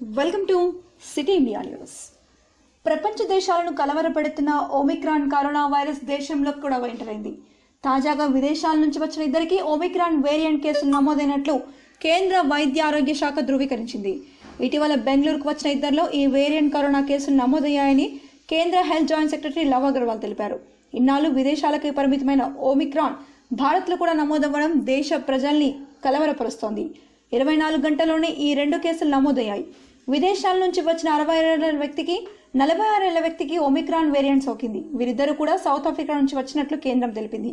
Welcome to city India news. ప్రపంచ దేశాలను కలవరపెడుతున్న Omicron corona virus దేశంలో కూడా ఎంటర్ అయింది. తాజాగా విదేశాల నుంచి వచ్చిన ఇద్దరికి ఓమిక్రాన్ వేరియంట్ కేసులు నమోదైనట్లు కేంద్ర వైద్య ఆరోగ్య శాఖ ధృవీకరించింది. ఇటీవల బెంగళూరుకు వచ్చిన ఇద్దరిలో ఈ వేరియంట్ కరోనా కేసులు నమోదయ్యాయని కేంద్ర health joint secretary love Agarwal తెలిపారు. ఇన్నాళ్ళు విదేశాలకే పరిమితమైన ఓమిక్రాన్ భారత్లో కూడా నమోదవ్వడం దేశ ప్రజల్ని కలవరపరుస్తోంది. 24 గంటల్లోనే ఈ 2 కేసులు నమోదయ్యాయి. విదేశాల నుంచి వచ్చిన 62 ఏళ్ల వ్యక్తికి 46 ఏళ్ల వ్యక్తికి ఒమిక్రాన్ వేరియంట్ సోకింది. వీరిద్దరూ కూడా సౌత్ ఆఫ్రికా నుంచి వచ్చినట్లు కేంద్రం తెలిపింది.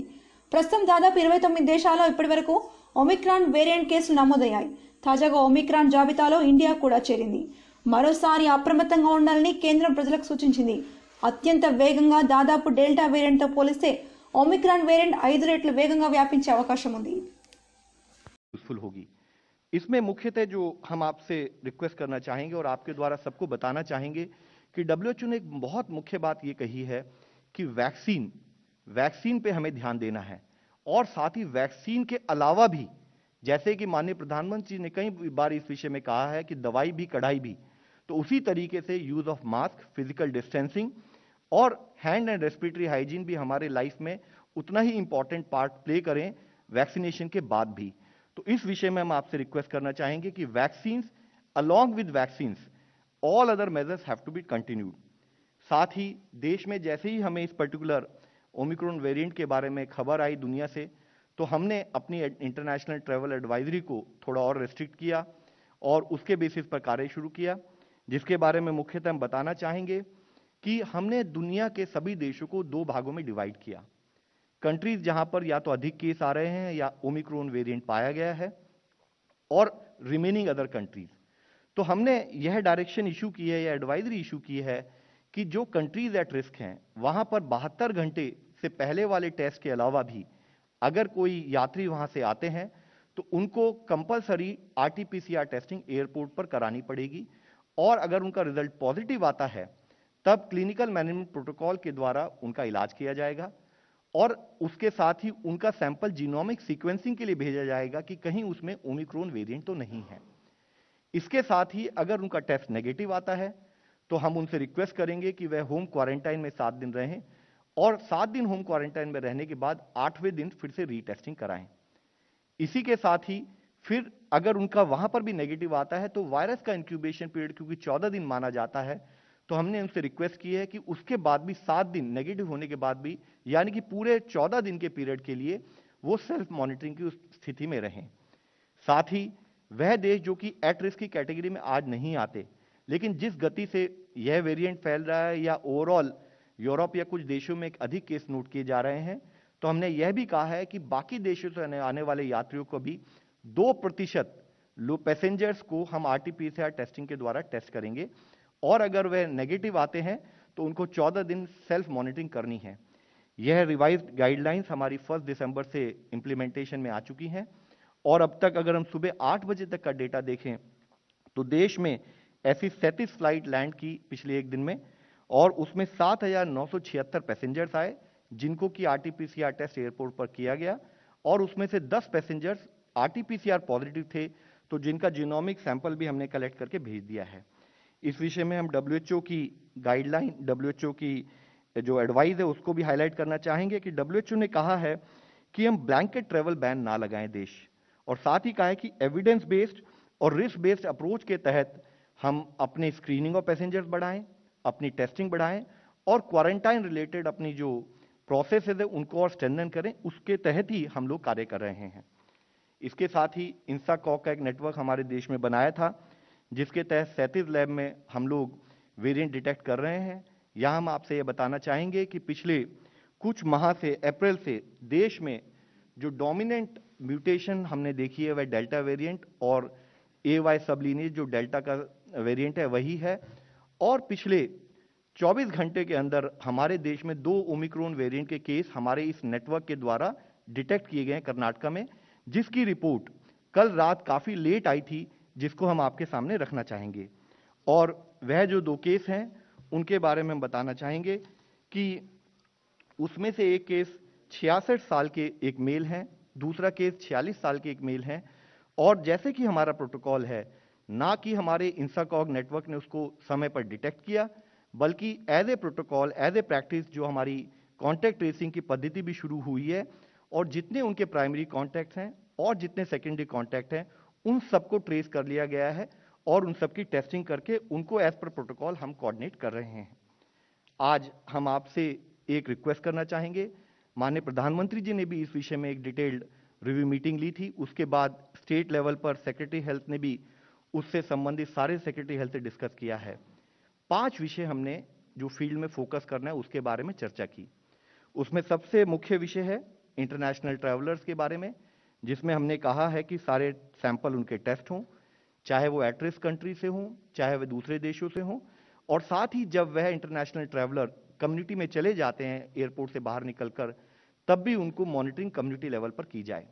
ప్రస్తుతం దాదాపు 29 దేశాల్లో ఇప్పటి వరకు ఒమిక్రాన్ వేరియంట్ కేసులు నమోదయ్యాయి. తాజాగా ఒమిక్రాన్ జాబితాలో ఇండియా కూడా చేరింది. మరోసారి అప్రమత్తంగా ఉండాలని కేంద్రం ప్రజలకు సూచించింది. అత్యంత వేగంగా దాదాపు డెల్టా వేరియంట్తో పోలిస్తే ఒమిక్రాన్ వేరియంట్ 5 రెట్లు వేగంగా వ్యాపించే అవకాశం ఉంది. इसमें मुख्यतः जो हम आपसे रिक्वेस्ट करना चाहेंगे और आपके द्वारा सबको बताना चाहेंगे कि डब्ल्यूएचओ ने एक बहुत मुख्य बात ये कही है कि वैक्सीन पे हमें ध्यान देना है और साथ ही वैक्सीन के अलावा भी, जैसे कि माननीय प्रधानमंत्री जी ने कई बार इस विषय में कहा है कि दवाई भी कढ़ाई भी, तो उसी तरीके से use of mask, physical distancing और हैंड एंड रेस्पिरेटरी हाइजीन भी हमारे लाइफ में उतना ही इंपॉर्टेंट पार्ट प्ले करें वैक्सीनेशन के बाद भी. तो इस विषय में हम आपसे रिक्वेस्ट करना चाहेंगे कि vaccines along with vaccines all other measures have to be continued. साथ ही देश में जैसे ही हमें इस पर्टिकुलर ओमिक्रॉन वेरिएंट के बारे में खबर आई दुनिया से, तो हमने अपनी इंटरनेशनल ट्रैवल एडवाइजरी को थोड़ा और रेस्ट्रिक्ट किया और उसके बेसिस पर कार्य शुरू किया, जिसके बारे में मुख्यतः हम बताना चाहेंगे कि हमने दुनिया के सभी देशों को 2 भागों में डिवाइड किया. कंट्रीज जहां पर या तो अधिक केस आ रहे हैं या ओमिक्रॉन वेरिएंट पाया गया है, और रिमेनिंग अदर कंट्रीज. तो हमने यह डायरेक्शन इशू की है या एडवाइजरी इशू की है कि जो कंट्रीज एट रिस्क हैं वहां पर 72 घंटे से पहले वाले टेस्ट के अलावा भी अगर कोई यात्री वहां से आते हैं तो उनको कंपलसरी आरटीपीसीआर टेस्टिंग एयरपोर्ट पर करानी पड़ेगी, और अगर उनका रिजल्ट पॉजिटिव आता है तब क्लिनिकल मैनेजमेंट प्रोटोकॉल के द्वारा उनका इलाज किया जाएगा और उसके साथ ही उनका सैंपल जीनोमिक सीक्वेंसिंग के लिए भेजा जाएगा कि कहीं उसमें ओमिक्रॉन वेरिएंट तो नहीं है. इसके साथ ही अगर उनका टेस्ट नेगेटिव आता है तो हम उनसे रिक्वेस्ट करेंगे कि वह होम क्वारंटाइन में 7 दिन रहें और 7 दिन होम क्वारंटाइन में रहने के बाद 8वें दिन फिर से रीटेस्टिंग कराएं. इसी के साथ ही फिर अगर उनका वहां पर भी नेगेटिव आता है तो वायरस का इंक्यूबेशन पीरियड क्योंकि 14 दिन माना जाता है, तो हमने उनसे रिक्वेस्ट की है कि उसके बाद भी 7 दिन नेगेटिव होने के बाद भी, यानी कि पूरे 14 दिन के पीरियड के लिए वो सेल्फ मॉनिटरिंग की उस स्थिति में रहें. साथ ही वह देश जो कि एट रिस्क की कैटेगरी में आज नहीं आते, लेकिन जिस गति से यह वेरिएंट फैल रहा है या ओवरऑल यूरोप या कुछ देशों में अधिक केस नोट किए जा रहे हैं, तो हमने यह भी कहा है कि बाकी देशों से आने वाले यात्रियों को भी 2% पैसेंजर्स को हम आरटीपीसीआर टेस्टिंग के द्वारा टेस्ट करेंगे, और अगर वह नेगेटिव आते हैं तो उनको 14 दिन सेल्फ मॉनिटरिंग करनी है. यह रिवाइज्ड गाइडलाइंस हमारी 1 दिसंबर से इंप्लीमेंटेशन में आ चुकी हैं, और अब तक अगर हम सुबह 8 बजे तक का डेटा देखें तो देश में ऐसी 37 फ्लाइट लैंड की पिछले एक दिन में, और उसमें 7,976 पैसेंजर्स आए जिनको कि आरटीपीसीआर टेस्ट एयरपोर्ट पर किया गया, और उसमें से 10 पैसेंजर्स आरटीपीसीआर पॉजिटिव थे, तो जिनका जीनोमिक सैंपल भी हमने कलेक्ट करके भेज दिया है. इस विषय में हम डब्ल्यूएचओ की गाइडलाइन, डब्ल्यूएचओ की जो एडवाइस है उसको भी हाईलाइट करना चाहेंगे कि डब्ल्यूएचओ ने कहा है कि हम ब्लैंकेट ट्रैवल बैन ना लगाएं देश, और साथ ही कहा है कि एविडेंस बेस्ड और रिस्क बेस्ड अप्रोच के तहत हम अपने स्क्रीनिंग ऑफ पैसेंजर्स बढ़ाएं, अपनी टेस्टिंग बढ़ाएं, और क्वारंटाइन रिलेटेड अपनी जो प्रोसेस है उनको और स्ट्रेंथन करें. उसके तहत ही हम लोग कार्य कर रहे हैं. इसके साथ ही इंसाकॉक का एक नेटवर्क हमारे देश में बनाया था, जिसके तहत 37 लैब में हम लोग वेरिएंट डिटेक्ट कर रहे हैं. यहां हम आपसे यह बताना चाहेंगे कि पिछले कुछ माह से, अप्रैल से, देश में जो डोमिनेंट म्यूटेशन हमने देखी है वह डेल्टा वेरिएंट और AY सबलीनेज जो डेल्टा का वेरिएंट है वही है, और पिछले 24 घंटे के अंदर हमारे देश में 2 ओमिक्रॉन वेरिएंट के केस हमारे इस नेटवर्क के द्वारा डिटेक्ट किए गए कर्नाटका में, जिसकी रिपोर्ट कल रात काफी लेट आई थी, जिसको हम आपके सामने रखना चाहेंगे. और वह जो 2 केस हैं उनके बारे में हम बताना चाहेंगे कि उसमें से एक केस 66 साल के एक मेल हैं, दूसरा केस 46 साल के एक मेल हैं, और जैसे कि हमारा प्रोटोकॉल है ना कि हमारे इंसाकॉग नेटवर्क ने उसको समय पर डिटेक्ट किया, बल्कि as a protocol, as a practice जो हमारी कॉन्टैक्ट ट्रेसिंग की पद्धति भी शुरू हुई है, और जितने उनके प्राइमरी कॉन्टैक्ट्स हैं और जितने सेकेंडरी कॉन्टैक्ट हैं उन सबको ट्रेस कर लिया गया है और उन सबकी टेस्टिंग करके उनको एज पर प्रोटोकॉल हम कोऑर्डिनेट कर रहे हैं। आज हम आपसे एक रिक्वेस्ट करना चाहेंगे। माननीय प्रधानमंत्री जी ने भी इस विषय में एक डिटेल्ड रिव्यू मीटिंग ली थी। उसके बाद स्टेट लेवल पर सेक्रेटरी हेल्थ ने भी उससे संबंधित सारे सेक्रेटरी हेल्थ से डिस्कस किया है। 5 विषय हमने जो फील्ड में फोकस करना है उसके बारे में चर्चा की। उसमें सबसे मुख्य विषय है इंटरनेशनल ट्रैवलर्स के बारे में, जिसमें हमने कहा है कि सारे सैंपल उनके टेस्ट हों, चाहे वो एट रिस्क कंट्री से हों, चाहे वह दूसरे देशों से हों, और साथ ही जब वह इंटरनेशनल ट्रैवलर कम्युनिटी में चले जाते हैं एयरपोर्ट से बाहर निकलकर, तब भी उनको मॉनिटरिंग कम्युनिटी लेवल पर की जाए।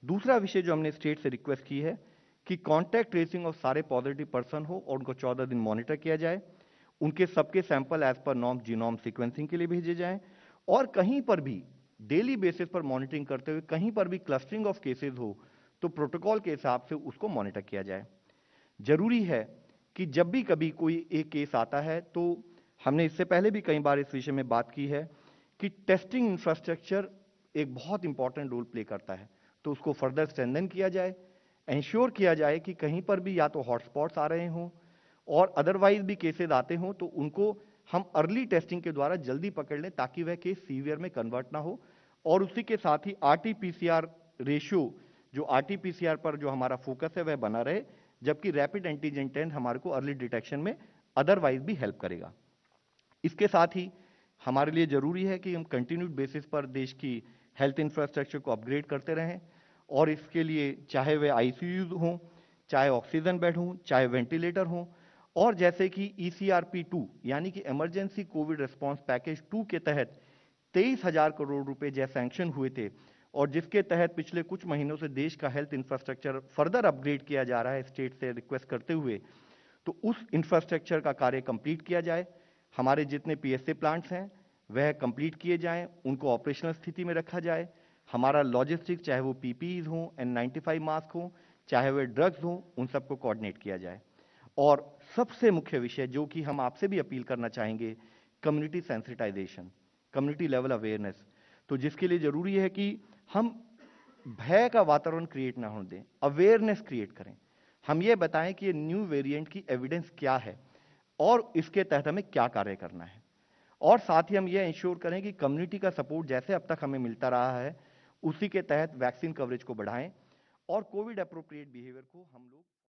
दूसरा विषय जो हमने स्टेट से रिक्वेस्ट की है कि कॉन्टैक्ट ट्रेसिंग ऑफ सारे पॉजिटिव पर्सन हो और उनको 14 दिन मॉनिटर किया जाए, उनके सबके sample as per norm genome sequencing के लिए भेजे जाएं, और कहीं पर भी डेली बेसिस पर मॉनिटरिंग करते हुए कहीं पर भी क्लस्टरिंग ऑफ केसेस हो तो प्रोटोकॉल के हिसाब से उसको मॉनिटर किया जाए। जरूरी है कि जब भी कभी कोई एक केस आता है, तो हमने इससे पहले भी कई बार इस विषय में बात की है कि टेस्टिंग इंफ्रास्ट्रक्चर एक बहुत इंपॉर्टेंट रोल प्ले करता है, तो उसको फर्दर स्ट्रेंथन किया जाए, इंश्योर किया जाए कि कहीं पर भी या तो हॉटस्पॉट्स आ रहे हों और अदरवाइज भी केसेस आते हों तो उनको हम अर्ली टेस्टिंग के द्वारा जल्दी पकड़ लें ताकि वह केस सीवियर में कन्वर्ट ना हो। और उसी के साथ ही आरटी-पीसीआर रेशियो, जो आरटी-पीसीआर पर जो हमारा फोकस है वह बना रहे, जबकि रैपिड एंटीजन टेस्ट हमारे को अर्ली डिटेक्शन में अदरवाइज भी हेल्प करेगा। इसके साथ ही हमारे लिए जरूरी है कि हम कंटिन्यूड बेसिस पर देश की हेल्थ इंफ्रास्ट्रक्चर को अपग्रेड करते रहें, और इसके लिए चाहे वे आईसीयूज हों, चाहे ऑक्सीजन बेड हों, चाहे वेंटिलेटर हों, और जैसे कि ECRP2 यानी कि इमरजेंसी कोविड रिस्पांस पैकेज 2 के तहत 23,000 करोड़ रुपए जैसे सैंक्शन हुए थे, और जिसके तहत पिछले कुछ महीनों से देश का हेल्थ इंफ्रास्ट्रक्चर फर्दर अपग्रेड किया जा रहा है स्टेट से रिक्वेस्ट करते हुए, तो उस इंफ्रास्ट्रक्चर का कार्य कंप्लीट किया जाए। हमारे जितने PSA प्लांट्स हैं वह कंप्लीट किए जाएं, उनको ऑपरेशनल स्थिति में रखा जाए। हमारा लॉजिस्टिक, चाहे वो PPEs हों, N95 मास्क हों, चाहे वे ड्रग्स हों, उन सबको कोऑर्डिनेट किया जाए। और सबसे मुख्य विषय जो कि हम आपसे भी अपील करना चाहेंगे, community sensitization, community level awareness. तो जिसके लिए जरूरी है कि हम भय का वातावरण क्रिएट ना होने दें, अवेयरनेस क्रिएट करें। हम ये बताएं कि ये न्यू वेरिएंट की एविडेंस क्या है और इसके तहत हमें क्या कार्य करना है, और साथ ही हम ये इंश्योर करें कि कम्युनिटी का सपोर्ट जैसे अब तक हमें मिलता रहा है उसी के तहत वैक्सीन कवरेज को बढ़ाएं और कोविड अप्रोप्रिएट बिहेवियर को हम लोग